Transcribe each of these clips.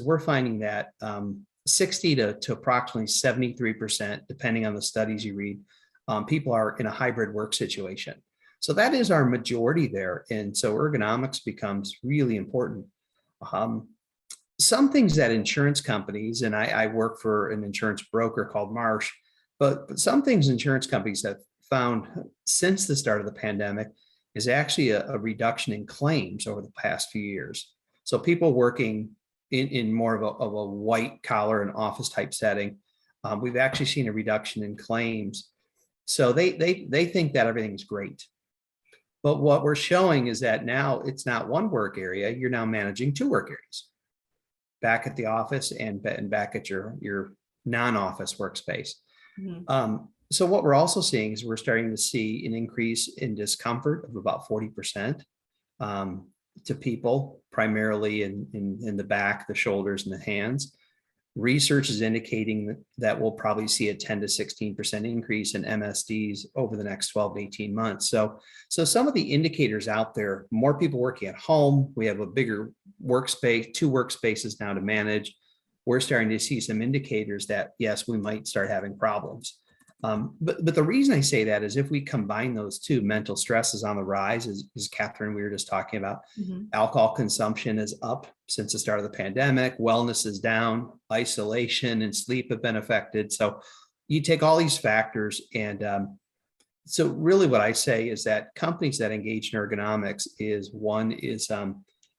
we're finding that 60 to approximately 73%, depending on the studies you read, people are in a hybrid work situation. So that is our majority there. And so ergonomics becomes really important. Some things that insurance companies, and I work for an insurance broker called Marsh, but some things insurance companies have found since the start of the pandemic is actually a reduction in claims over the past few years. So people working in more of a white collar and office type setting, we've actually seen a reduction in claims. So they think that everything's great. But what we're showing is that now it's not one work area, you're now managing two work areas, back at the office and back at your non-office workspace. Mm-hmm. So what we're also seeing is we're starting to see an increase in discomfort of about 40% to people, primarily in the back, the shoulders, and the hands. Research is indicating that we'll probably see a 10 to 16% increase in MSDs over the next 12 to 18 months. So some of the indicators out there, more people working at home, we have a bigger workspace, two workspaces now to manage. We're starting to see some indicators that, yes, we might start having problems. But the reason I say that is if we combine those two, mental stress is on the rise, as Catherine, we were just talking about. Mm-hmm. Alcohol consumption is up since the start of the pandemic. Wellness is down. Isolation and sleep have been affected. So you take all these factors, and so really what I say is that companies that engage in ergonomics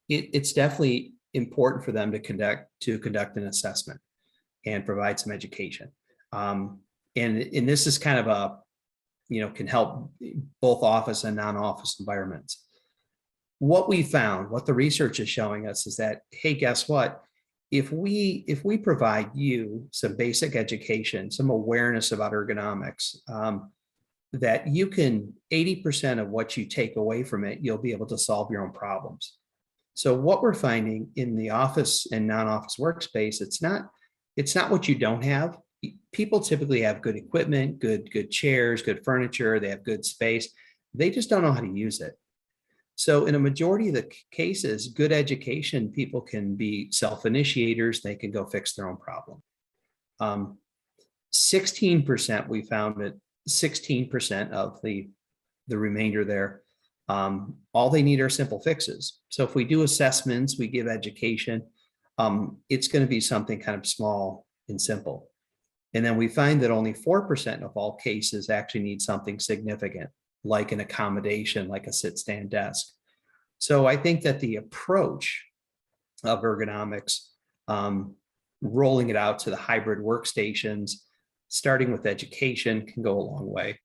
it's definitely important for them to conduct an assessment and provide some education. And this is kind of can help both office and non-office environments. What we found, what the research is showing us is that, hey, guess what? If we provide you some basic education, some awareness about ergonomics, that you can 80% of what you take away from it, you'll be able to solve your own problems. So what we're finding in the office and non-office workspace, it's not what you don't have. People typically have good equipment, good chairs, good furniture, they have good space. They just don't know how to use it. So in a majority of the cases, good education, people can be self-initiators, they can go fix their own problem. 16%, we found that 16% of the remainder there, all they need are simple fixes. So if we do assessments, we give education, it's going to be something kind of small and simple. And then we find that only 4% of all cases actually need something significant, like an accommodation, like a sit-stand desk. So I think that the approach of ergonomics, rolling it out to the hybrid workstations, starting with education, can go a long way.